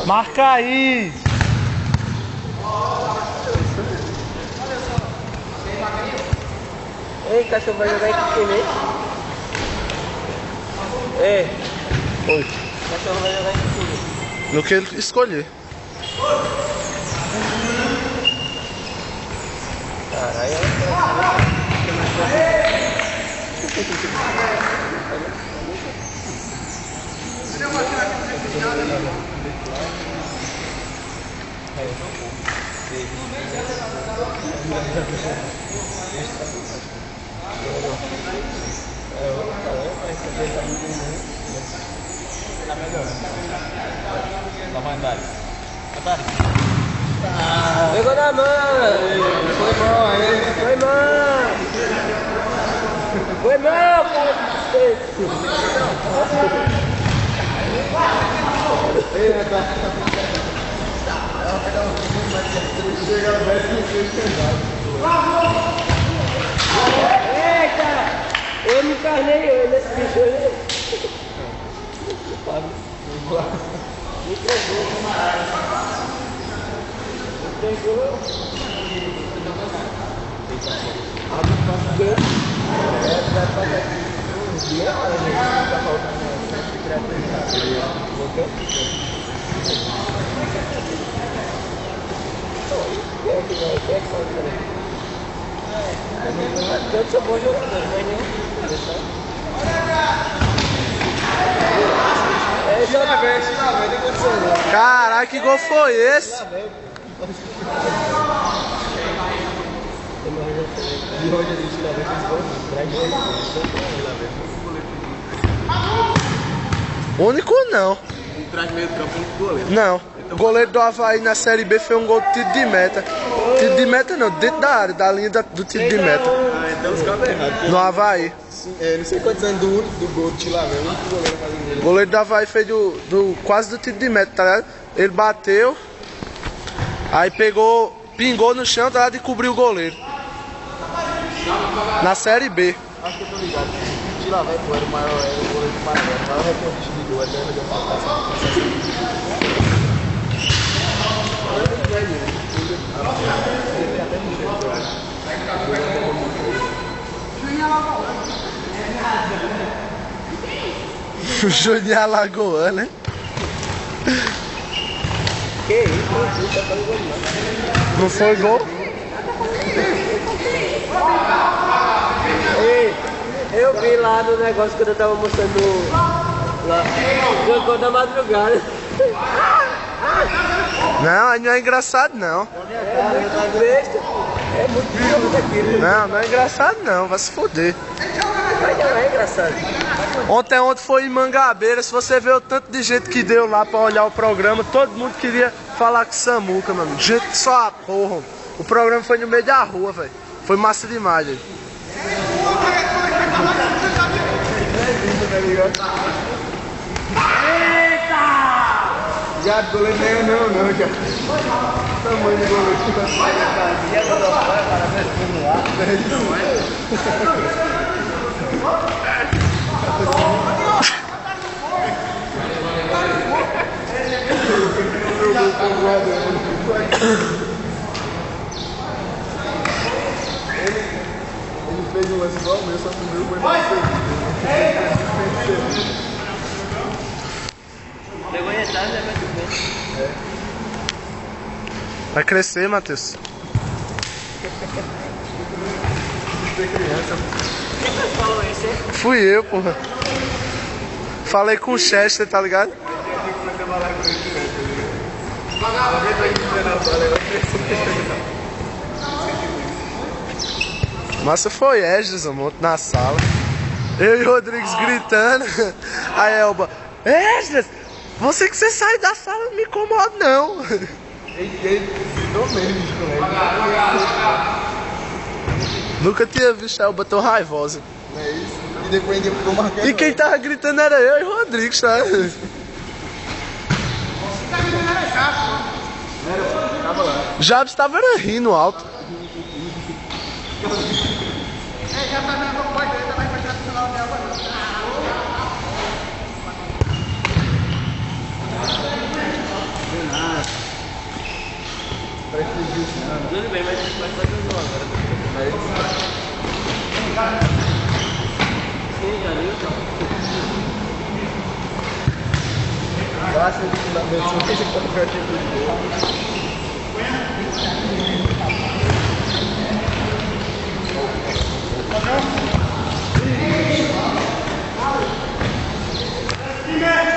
Marca aí! Ei, cachorro vai jogar em que time? Ei! Oi. O cachorro vai jogar em que time? No que ele escolher. Caralho, Tá melhor. Tá mais tarde. pegou na mão! Foi mal, hein? Foi mal! Foi mal, cara! Eita! Eu me encarnei nesse bicho aí. Me entregou. Eu sou bom jogador, mas não. Caralho, que gol foi esse? Único não. Traz meio do campo do goleiro. Não. O goleiro do Avaí na Série B foi um gol de tiro de meta. Tiro de meta não, dentro da área, da linha do tiro de meta. Ah, então os caras errados. No Avaí. Não sei quantos anos do gol de Tilavé, o único goleiro fazendo ele. O goleiro do Avaí fez quase do tiro de meta, tá ligado? Ele bateu, aí pingou no chão, tá ligado? E cobriu o goleiro. Na Série B. Acho que eu tô ligado. Tilavé, pô, era o maior, era o goleiro do maior. O maior recordista de gol, até ele deu uma O Juninho Alagoano, né? Que isso? Não foi gol? Ei, eu vi lá no negócio quando eu tava mostrando lá. Jogou da madrugada. Não, aí não é engraçado não. É muito besta. É muito pior aquilo. Não é engraçado não, vai se foder. Mas não é engraçado. Ontem foi em Mangabeira, se você vê o tanto de gente que deu lá pra olhar o programa, todo mundo queria falar com o Samuca, mano. Gente que só a porra. O programa foi no meio da rua, velho. Foi massa demais, velho. Já goleiro não, já. Tamanho do goleiro. Ele fez um lance igual o meu, só que o meu foi mais Pegou em etapa, né? Muito bem. Vai crescer, Matheus. Quem falou isso, hein? Fui eu, porra. Falei com o Chester, tá ligado? Massa foi Esdras, ontem na sala. Eu e o Rodrigues gritando. A Elba, Esdras, você que você sai da sala não me incomoda não. Ele gritou mesmo, Nunca tinha visto a Elba tão raivosa. não é isso? E depois ainda ficou marcando. E quem tava gritando era eu e o Rodrigues, tá? Jabs tava rindo alto. Tudo bem, mas a gente vai fazer um agora. Sim, já liu, então. Graças a Deus, na versão que ele converte tudo. Yes!